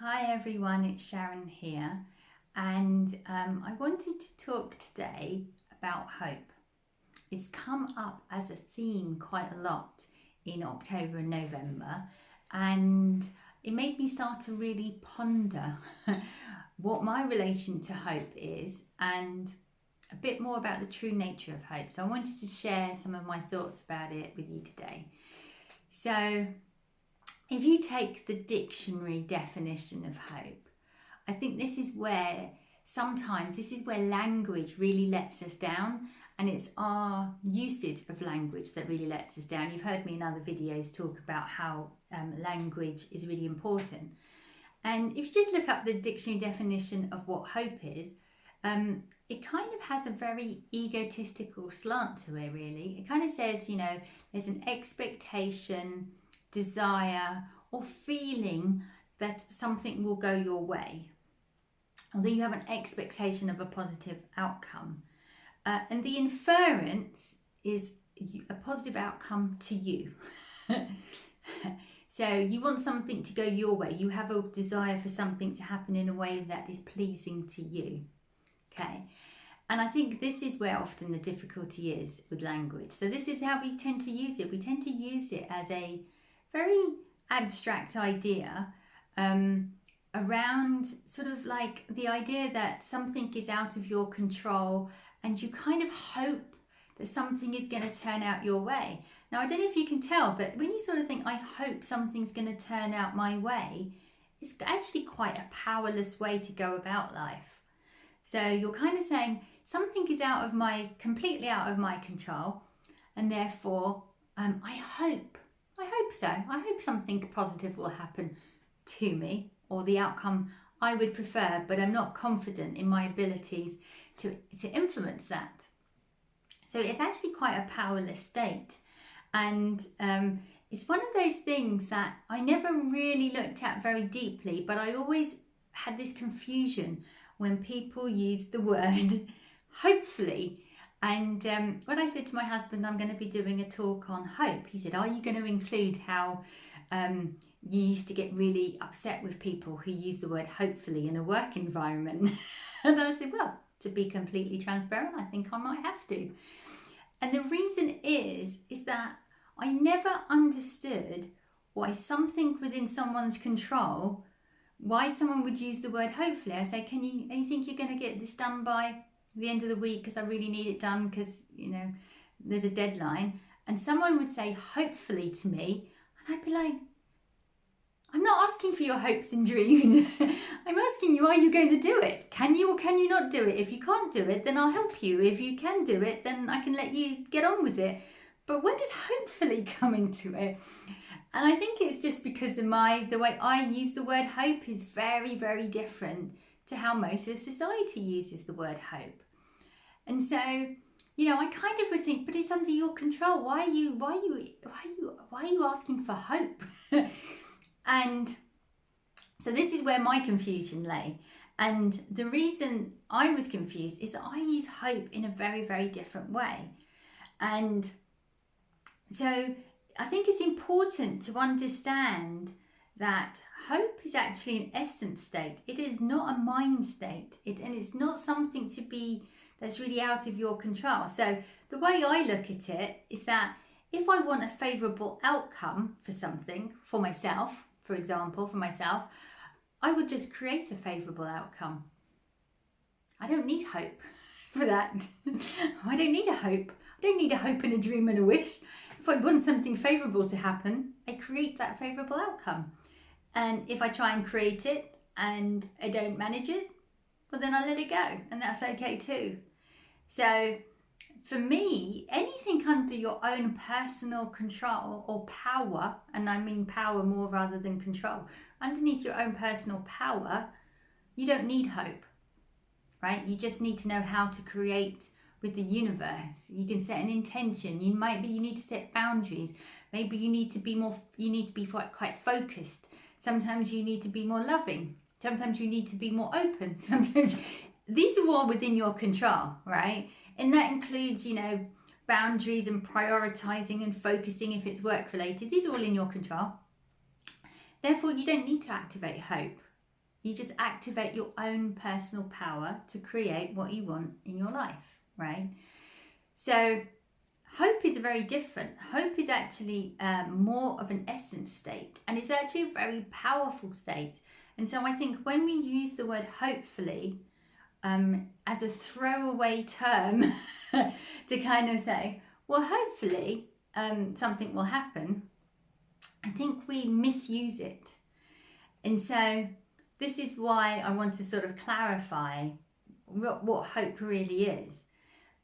Hi everyone, it's Sharon here, and I wanted to talk today about hope. It's come up as a theme quite a lot in October and November, and it made me start to really ponder what my relation to hope is and a bit more about the true nature of hope. So I wanted to share some of my thoughts about it with you today. So if you take the dictionary definition of hope, I think this is where language really lets us down, and it's our usage of language that really lets us down. You've heard me in other videos talk about how language is really important. And if you just look up the dictionary definition of what hope is, it kind of has a very egotistical slant to it, really. It kind of says, there's an expectation, desire, or feeling that something will go your way, or that you have an expectation of a positive outcome. And the inference is a positive outcome to you. So you want something to go your way. You have a desire for something to happen in a way that is pleasing to you. Okay. And I think this is where often the difficulty is with language. So this is how we tend to use it. We tend to use it as a very abstract idea around sort of like the idea that something is out of your control and you kind of hope that something is going to turn out your way. Now, I don't know if you can tell, but when you sort of think, I hope something's going to turn out my way, it's actually quite a powerless way to go about life. So you're kind of saying something is completely out of my control, and therefore I hope so. I hope something positive will happen to me, or the outcome I would prefer, but I'm not confident in my abilities to influence that. So it's actually quite a powerless state. And it's one of those things that I never really looked at very deeply, but I always had this confusion when people use the word hopefully. And when I said to my husband, I'm going to be doing a talk on hope, he said, are you going to include how you used to get really upset with people who use the word hopefully in a work environment? And I said, well, to be completely transparent, I think I might have to. And the reason is that I never understood why something within someone's control, why someone would use the word hopefully. I say, you think you're going to get this done by the end of the week because I really need it done because, there's a deadline. And someone would say hopefully to me, and I'd be like, I'm not asking for your hopes and dreams. I'm asking you, are you going to do it? Can you or can you not do it? If you can't do it, then I'll help you. If you can do it, then I can let you get on with it. But where does hopefully come into it? And I think it's just because of the way I use the word hope is very, very different to how most of society uses the word hope. And so, I kind of would think, but it's under your control. Why are you asking for hope? And so this is where my confusion lay. And the reason I was confused is that I use hope in a very, very different way. And so I think it's important to understand that hope is actually an essence state. It is not a mind state. And it's not something that's really out of your control. So the way I look at it is that if I want a favourable outcome for something, for myself, for example, I would just create a favourable outcome. I don't need hope for that. I don't need a hope. I don't need a hope and a dream and a wish. If I want something favourable to happen, I create that favourable outcome. And if I try and create it and I don't manage it, well, then I let it go. And that's okay too. So for me, anything under your own personal control or power, and I mean power more rather than control, underneath your own personal power, you don't need hope, right? You just need to know how to create with the universe. You can set an intention. You need to set boundaries. Maybe you need to be quite focused. Sometimes you need to be more loving. Sometimes you need to be more open. Sometimes these are all within your control, right? And that includes, boundaries and prioritizing and focusing if it's work related. These are all in your control. Therefore, you don't need to activate hope. You just activate your own personal power to create what you want in your life, right? So hope is very different. Hope is actually more of an essence state, and it's actually a very powerful state. And so I think when we use the word hopefully as a throwaway term to kind of say, well, hopefully something will happen, I think we misuse it. And so this is why I want to sort of clarify what hope really is.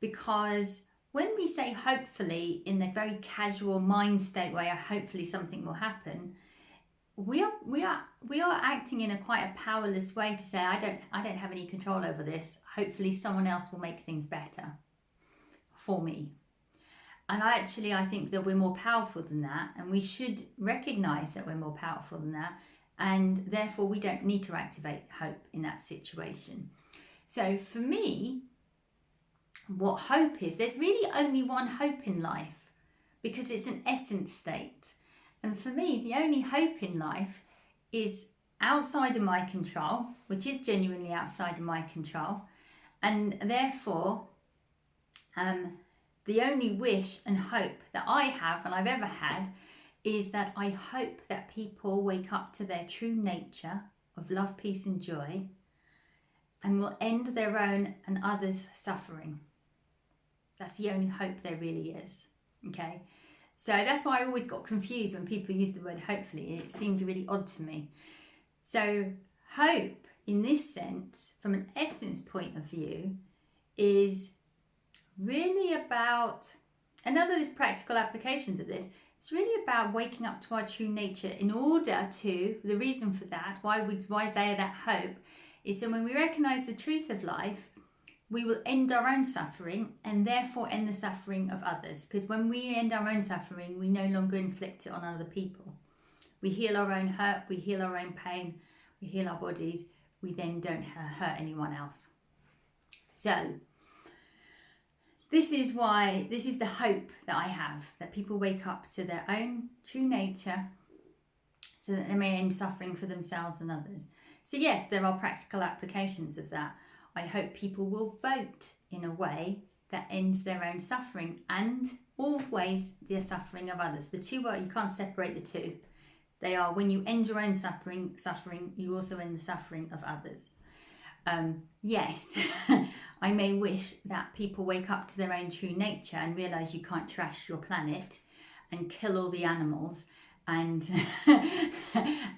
Because when we say hopefully in a very casual mind state way, hopefully something will happen, we are acting in a quite a powerless way to say, I don't have any control over this. Hopefully someone else will make things better for me. And I think that we're more powerful than that, and we should recognize that we're more powerful than that, and therefore we don't need to activate hope in that situation. So for me, what hope is, there's really only one hope in life, because it's an essence state. And for me, the only hope in life is outside of my control, which is genuinely outside of my control. And therefore, the only wish and hope that I have and I've ever had is that I hope that people wake up to their true nature of love, peace and joy, and will end their own and others' suffering. That's the only hope there really is. Okay? So that's why I always got confused when people used the word hopefully. It seemed really odd to me. So hope, in this sense, from an essence point of view, is really about, and there's practical applications of this, it's really about waking up to our true nature in order to, the reason for that, why is there that hope, is so when we recognise the truth of life, we will end our own suffering and therefore end the suffering of others. Because when we end our own suffering, we no longer inflict it on other people. We heal our own hurt, we heal our own pain, we heal our bodies, we then don't hurt anyone else. So this is the hope that I have, that people wake up to their own true nature so that they may end suffering for themselves and others. So yes, there are practical applications of that. I hope people will vote in a way that ends their own suffering and always the suffering of others. The two are, you can't separate the two. They are, when you end your own suffering, you also end the suffering of others. Yes, I may wish that people wake up to their own true nature and realise you can't trash your planet and kill all the animals and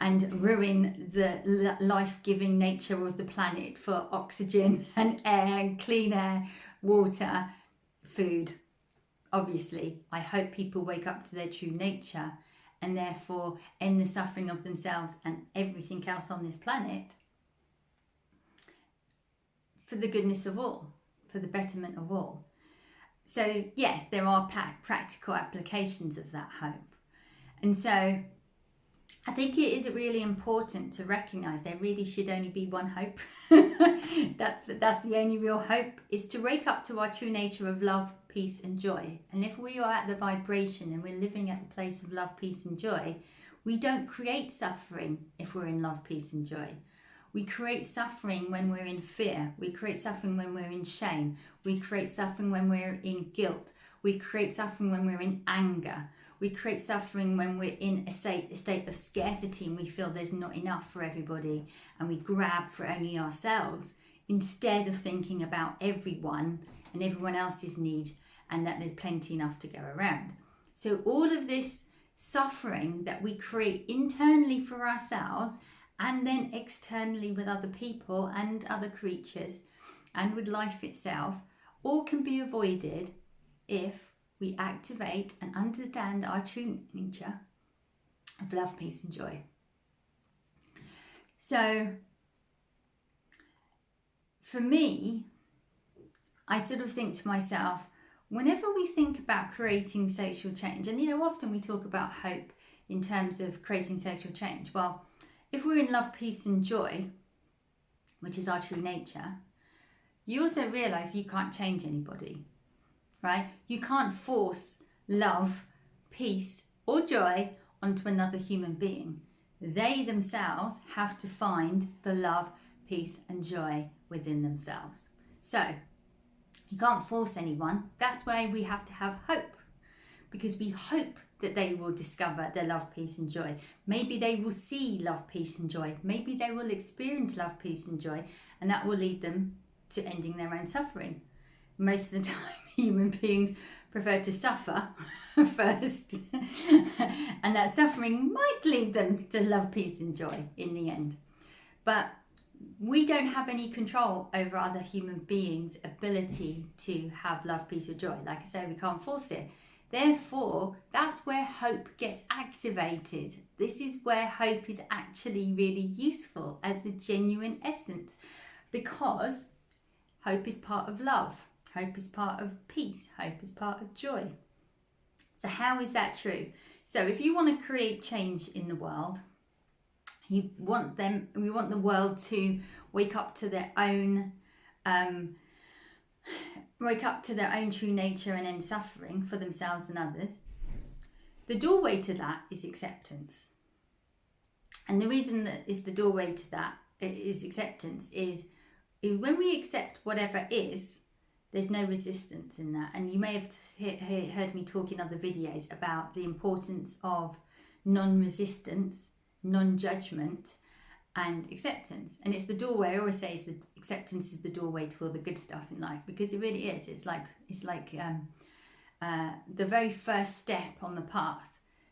and ruin the life-giving nature of the planet for oxygen and air, clean air, water, food. Obviously, I hope people wake up to their true nature and therefore end the suffering of themselves and everything else on this planet for the goodness of all, for the betterment of all. So yes, there are practical applications of that hope. And so I think it is really important to recognise there really should only be one hope. That's the only real hope, is to wake up to our true nature of love, peace and joy. And if we are at the vibration and we're living at the place of love, peace and joy, we don't create suffering if we're in love, peace and joy. We create suffering when we're in fear. We create suffering when we're in shame. We create suffering when we're in guilt. We create suffering when we're in anger. We create suffering when we're in a state of scarcity and we feel there's not enough for everybody and we grab for only ourselves instead of thinking about everyone and everyone else's need and that there's plenty enough to go around. So all of this suffering that we create internally for ourselves and then externally with other people and other creatures and with life itself, all can be avoided if we activate and understand our true nature of love, peace and joy. So for me, I sort of think to myself, whenever we think about creating social change, and often we talk about hope in terms of creating social change. Well, if we're in love, peace and joy, which is our true nature, you also realise you can't change anybody, right? You can't force love, peace or joy onto another human being. They themselves have to find the love, peace and joy within themselves. So you can't force anyone. That's why we have to have hope, because we hope that they will discover their love, peace and joy. Maybe they will see love, peace and joy. Maybe they will experience love, peace and joy, and that will lead them to ending their own suffering. Most of the time, human beings prefer to suffer first, and that suffering might lead them to love, peace and joy in the end. But we don't have any control over other human beings' ability to have love, peace or joy. Like I say, we can't force it. Therefore, that's where hope gets activated. This is where hope is actually really useful as the genuine essence, because hope is part of love. Hope is part of peace. Hope is part of joy. So how is that true? So if you want to create change in the world, we want the world to wake up to their own true nature and end suffering for themselves and others. The doorway to that is acceptance. And the reason that is the doorway to that is acceptance is when we accept whatever is, there's no resistance in that. And you may have heard me talk in other videos about the importance of non-resistance, non-judgment and acceptance. And it's the doorway. I always say is that acceptance is the doorway to all the good stuff in life, because it really is. It's like the very first step on the path.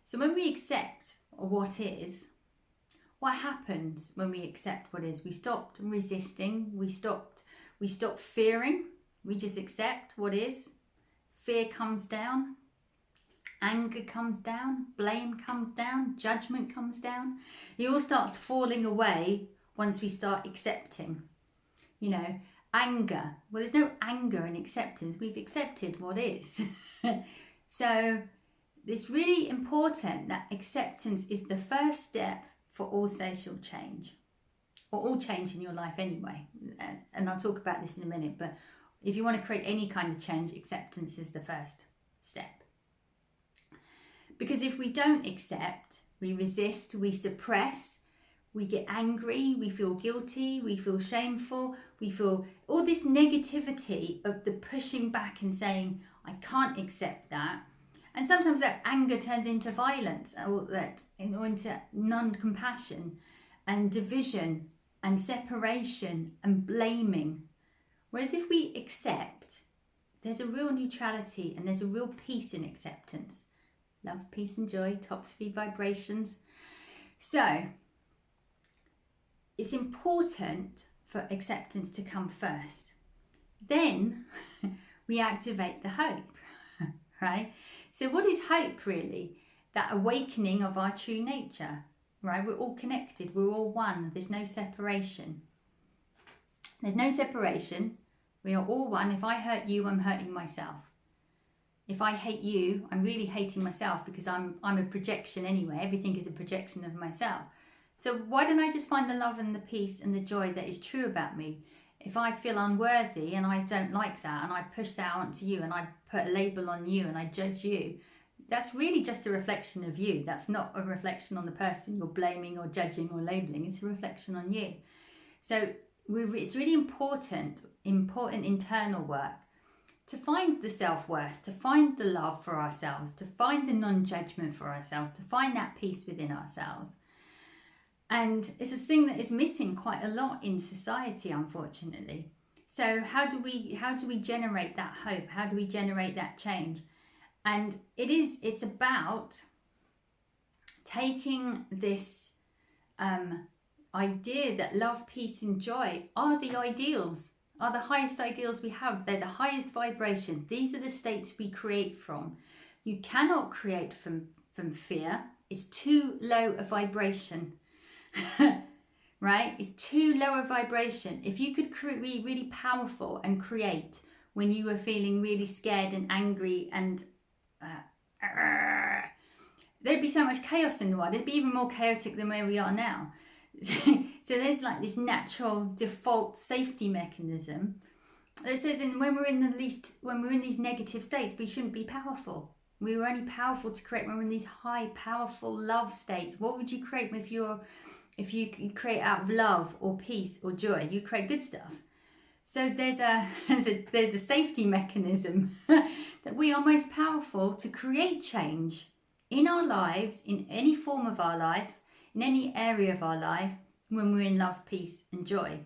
So when we accept what is, what happens when we accept what is? We stopped resisting. We stop fearing. We just accept what is. Fear comes down. Anger comes down. Blame comes down. Judgment comes down. It all starts falling away once we start accepting. You know, anger. Well, there's no anger in acceptance. We've accepted what is. So it's really important that acceptance is the first step for all social change, or all change in your life anyway. And I'll talk about this in a minute, but if you want to create any kind of change, acceptance is the first step. Because if we don't accept, we resist, we suppress, we get angry, we feel guilty, we feel shameful, we feel all this negativity of the pushing back and saying, I can't accept that. And sometimes that anger turns into violence, or into non-compassion and division and separation and blaming. Whereas if we accept, there's a real neutrality and there's a real peace in acceptance. Love, peace and joy, top 3 vibrations. So it's important for acceptance to come first. Then we activate the hope, right? So what is hope really? That awakening of our true nature, right? We're all connected. We're all one. There's no separation. There's no separation. We are all one. If I hurt you, I'm hurting myself. If I hate you, I'm really hating myself, because I'm a projection anyway. Everything is a projection of myself. So why don't I just find the love and the peace and the joy that is true about me? If I feel unworthy and I don't like that and I push that onto you and I put a label on you and I judge you, that's really just a reflection of you. That's not a reflection on the person you're blaming or judging or labeling. It's a reflection on you. So it's really important internal work to find the self-worth, to find the love for ourselves, to find the non-judgment for ourselves, to find that peace within ourselves. And it's a thing that is missing quite a lot in society, unfortunately. So how do we generate that hope? How do we generate that change? And it's about taking this idea that love, peace and joy are the ideals, are the highest ideals we have. They're the highest vibration. These are the states we create from. You cannot create from fear. It's too low a vibration. Right? It's too low a vibration. If you could be really powerful and create when you were feeling really scared and angry and there'd be so much chaos in the world. It'd be even more chaotic than where we are now. So there's like this natural default safety mechanism that says when we're in these negative states, we shouldn't be powerful. We were only powerful to create when we're in these high, powerful love states. What would you create if you create out of love or peace or joy? You create good stuff. So there's a safety mechanism that we are most powerful to create change in our lives, in any form of our life, in any area of our life, when we're in love, peace and joy.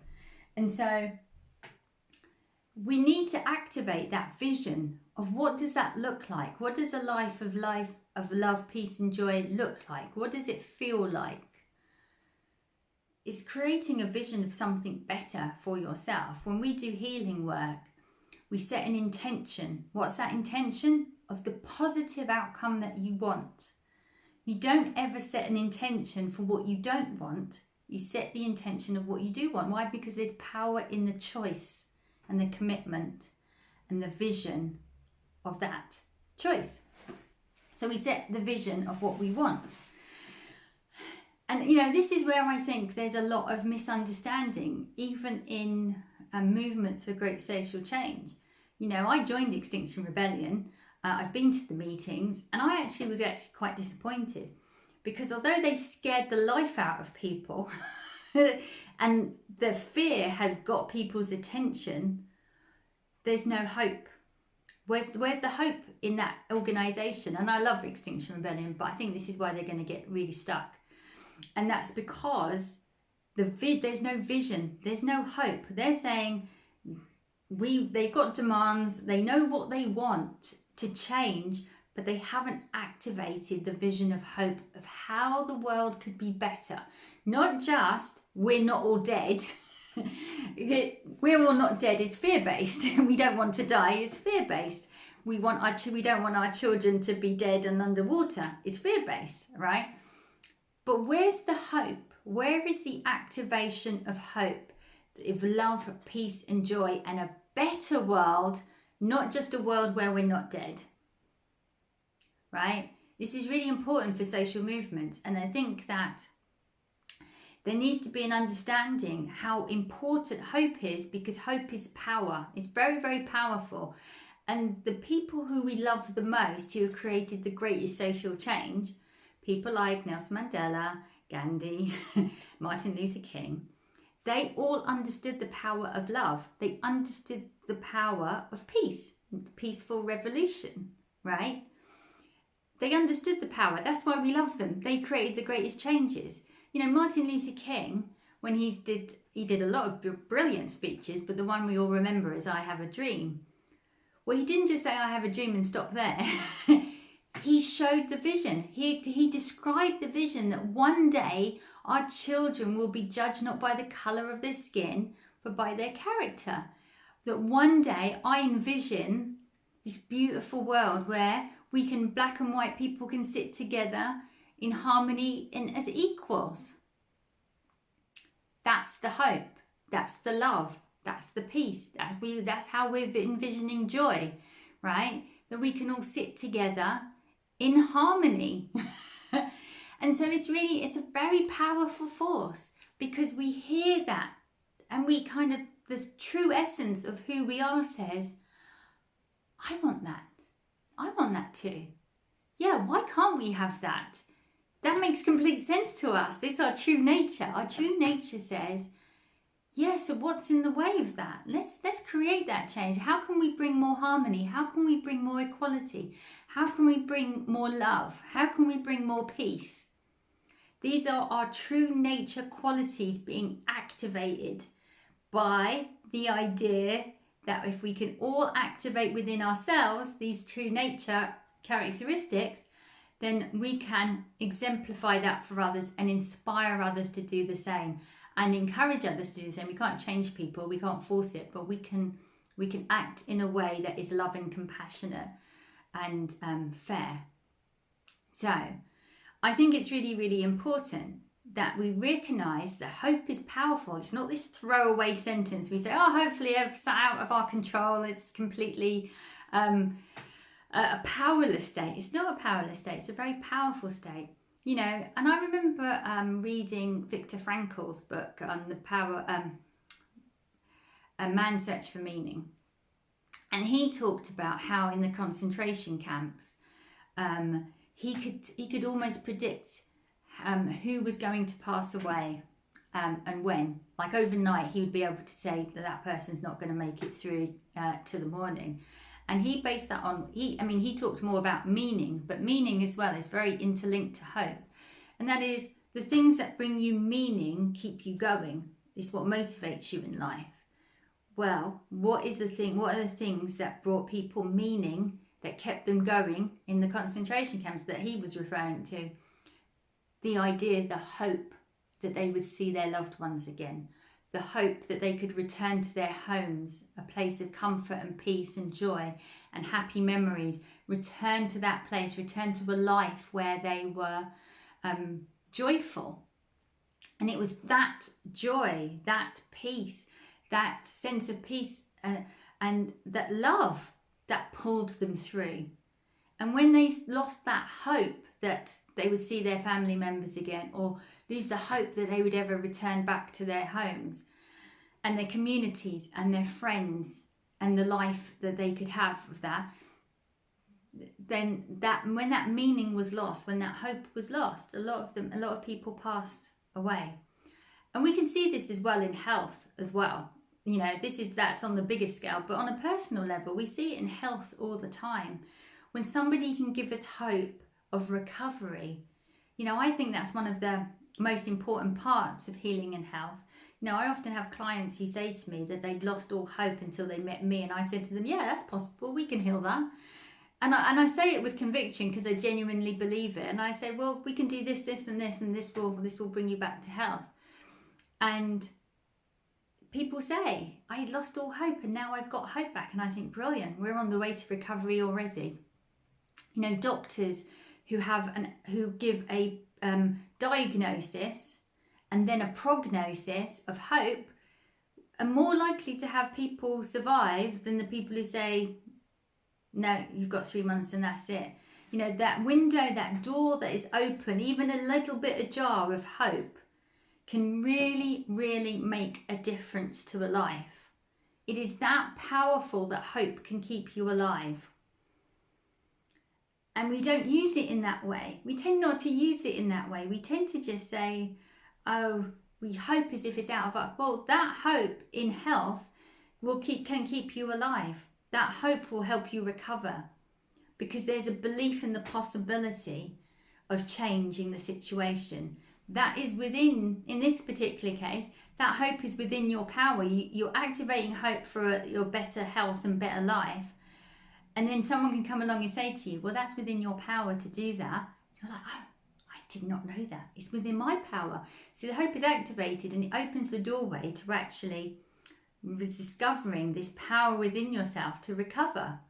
And so we need to activate that vision of what does that look like? What does a life of love, peace and joy look like? What does it feel like? It's creating a vision of something better for yourself. When we do healing work, we set an intention. What's that intention? Of the positive outcome that you want. You don't ever set an intention for what you don't want. You set the intention of what you do want. Why? Because there's power in the choice and the commitment and the vision of that choice. So we set the vision of what we want. And, this is where I think there's a lot of misunderstanding, even in movements for great social change. I joined Extinction Rebellion. I've been to the meetings, and I was quite disappointed, because although they've scared the life out of people and the fear has got people's attention, there's no hope. Where's the hope in that organisation? And I love Extinction Rebellion, but I think this is why they're going to get really stuck. And that's because there's no vision, there's no hope. They're saying they've got demands, they know what they want to change, but they haven't activated the vision of hope of how the world could be better. Not just we're not all dead. We're all not dead is fear-based. We don't want to die is fear-based. We don't want our children to be dead and underwater is fear-based, right? But where's the hope? Where is the activation of hope, of love, peace and joy, and a better world, not just a world where we're not dead, right? This is really important for social movements. And I think that there needs to be an understanding how important hope is, because hope is power. It's very, very powerful. And the people who we love the most, who have created the greatest social change, people like Nelson Mandela, Gandhi, Martin Luther King, they all understood the power of love. They understood the power of peace, peaceful revolution, right? They understood the power. That's why we love them. They created the greatest changes. Martin Luther King, when he did a lot of brilliant speeches, but the one we all remember is I Have a Dream. Well, he didn't just say I have a dream and stop there. He showed the vision. He described the vision that one day our children will be judged not by the colour of their skin, but by their character. That one day I envision this beautiful world where black and white people can sit together in harmony and as equals. That's the hope. That's the love. That's the peace. That's how we're envisioning joy, right? That we can all sit together in harmony. And so it's a very powerful force, because we hear that and we the true essence of who we are says, I want that. I want that too. Yeah, why can't we have that? That makes complete sense to us. It's our true nature. Our true nature says, yeah, so what's in the way of that? Let's create that change. How can we bring more harmony? How can we bring more equality? How can we bring more love? How can we bring more peace? These are our true nature qualities being activated by the idea that if we can all activate within ourselves these true nature characteristics, then we can exemplify that for others and inspire others to do the same. And encourage others to do the same. We can't change people, we can't force it, but we can act in a way that is loving, compassionate and fair. So I think it's really, really important that we recognise that hope is powerful. It's not this throwaway sentence. We say, hopefully it's out of our control. It's completely a powerless state. It's not a powerless state. It's a very powerful state. And I remember reading Viktor Frankl's book on the power, A Man's Search for Meaning. And he talked about how in the concentration camps, He could almost predict who was going to pass away and when. Like overnight, he would be able to say that that person's not going to make it through to the morning. And he based that on, he talked more about meaning, but meaning as well is very interlinked to hope. And that is, the things that bring you meaning keep you going. It's what motivates you in life. Well, what are the things that brought people meaning, that kept them going in the concentration camps that he was referring to? The idea, the hope that they would see their loved ones again. The hope that they could return to their homes, a place of comfort and peace and joy and happy memories. Return to that place, return to a life where they were joyful. And it was that joy, that peace, that sense of peace and that love that pulled them through. And when they lost that hope that they would see their family members again, or lose the hope that they would ever return back to their homes and their communities and their friends and the life that they could have of that, then when that meaning was lost, when that hope was lost, a lot of people passed away. And we can see this as well in health as well. That's on the bigger scale, but on a personal level, we see it in health all the time. When somebody can give us hope of recovery, I think that's one of the most important parts of healing and health. I often have clients who say to me that they'd lost all hope until they met me, and I said to them, yeah, that's possible, we can heal that. And I say it with conviction because I genuinely believe it. And I say, well, we can do this, this and this, and this will bring you back to health. And people say, I lost all hope and now I've got hope back. And I think, brilliant, we're on the way to recovery already. Doctors who give a diagnosis and then a prognosis of hope are more likely to have people survive than the people who say, no, you've got 3 months and that's it. That window, that door that is open, even a little bit ajar of hope, can really, really make a difference to a life. It is that powerful that hope can keep you alive. And we don't use it in that way. We tend not to use it in that way. We tend to just say, oh, we hope as if it's out of us. Well, that hope in health can keep you alive. That hope will help you recover because there's a belief in the possibility of changing the situation. That is within, in this particular case, that hope is within your power. You're activating hope for your better health and better life. And then someone can come along and say to you, well, that's within your power to do that. You're like, oh, I did not know that. It's within my power. So the hope is activated and it opens the doorway to actually discovering this power within yourself to recover.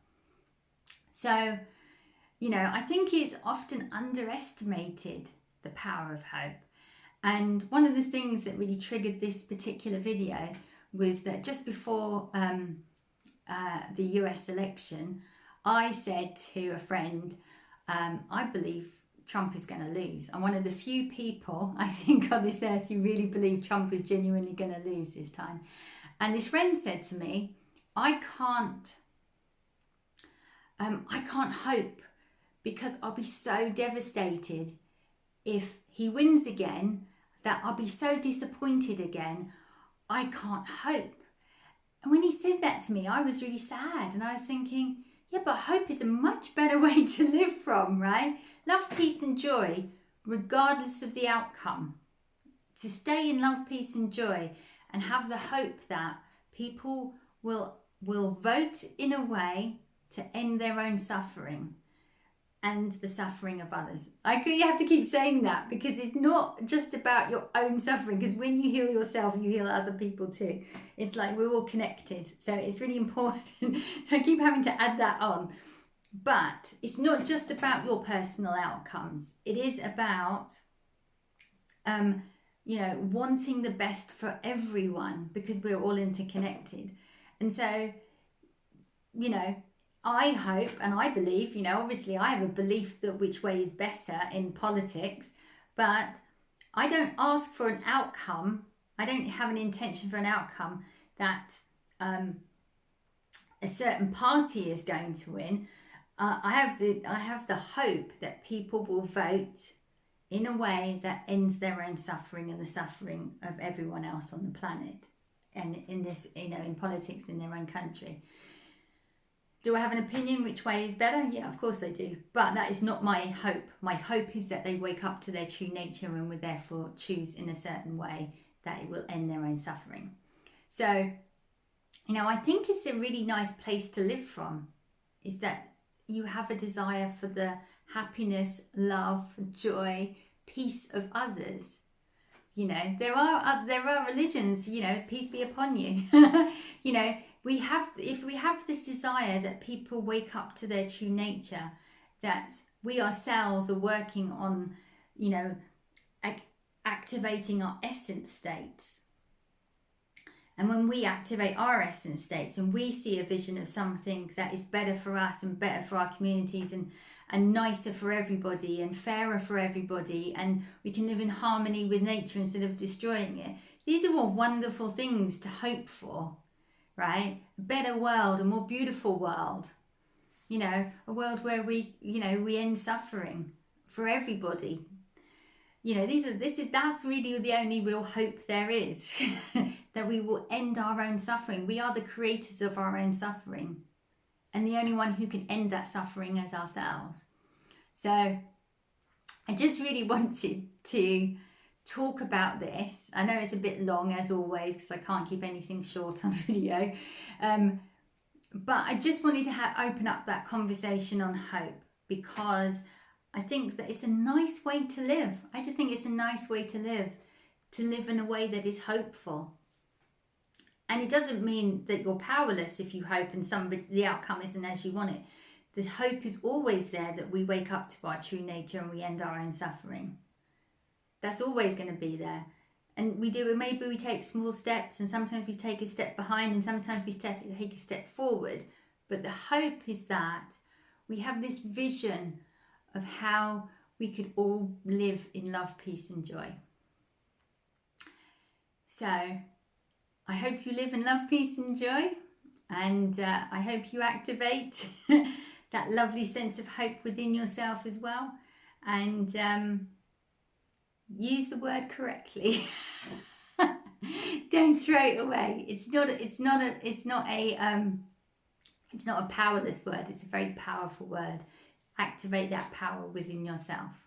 So, I think it's often underestimated, the power of hope. And one of the things that really triggered this particular video was that just before the US election, I said to a friend, I believe Trump is going to lose. I'm one of the few people, I think, on this earth who really believe Trump is genuinely going to lose this time. And this friend said to me, I can't hope because I'll be so devastated if he wins again, that I'll be so disappointed again. I can't hope. And when he said that to me, I was really sad. And I was thinking, yeah, but hope is a much better way to live from, right? Love, peace and joy, regardless of the outcome. To stay in love, peace and joy and have the hope that people will vote in a way to end their own suffering and the suffering of others. You have to keep saying that because it's not just about your own suffering, because when you heal yourself, you heal other people too. It's like we're all connected. So it's really important. I keep having to add that on. But it's not just about your personal outcomes. It is about, wanting the best for everyone because we're all interconnected. And so, I hope and I believe, obviously I have a belief that which way is better in politics, but I don't ask for an outcome. I don't have an intention for an outcome that a certain party is going to win. I have the hope that people will vote in a way that ends their own suffering and the suffering of everyone else on the planet, and in this, in politics in their own country. Do I have an opinion which way is better? Yeah, of course I do. But that is not my hope. My hope is that they wake up to their true nature and will therefore choose in a certain way that it will end their own suffering. So, I think it's a really nice place to live from, is that you have a desire for the happiness, love, joy, peace of others. There are religions, peace be upon you. If we have this desire that people wake up to their true nature, that we ourselves are working on, activating our essence states. And when we activate our essence states and we see a vision of something that is better for us and better for our communities and nicer for everybody and fairer for everybody, and we can live in harmony with nature instead of destroying it. These are all wonderful things to hope for, right? A better world, a more beautiful world, a world where we end suffering for everybody. That's really the only real hope there is, that we will end our own suffering. We are the creators of our own suffering, and the only one who can end that suffering is ourselves. So I just really wanted to talk about this. I know it's a bit long as always, because I can't keep anything short on video, but I just wanted to open up that conversation on hope, because I think that it's a nice way to live. I just think it's a nice way to live in a way that is hopeful. And it doesn't mean that you're powerless if you hope and the outcome isn't as you want it. The hope is always there that we wake up to our true nature and we end our own suffering. That's always going to be there. And maybe we take small steps, and sometimes we take a step behind, and sometimes we take a step forward. But the hope is that we have this vision of how we could all live in love, peace and joy. So I hope you live in love, peace and joy, and I hope you activate that lovely sense of hope within yourself as well, and use the word correctly. Don't throw it away. It's not a powerless word. It's a very powerful word. Activate that power within yourself.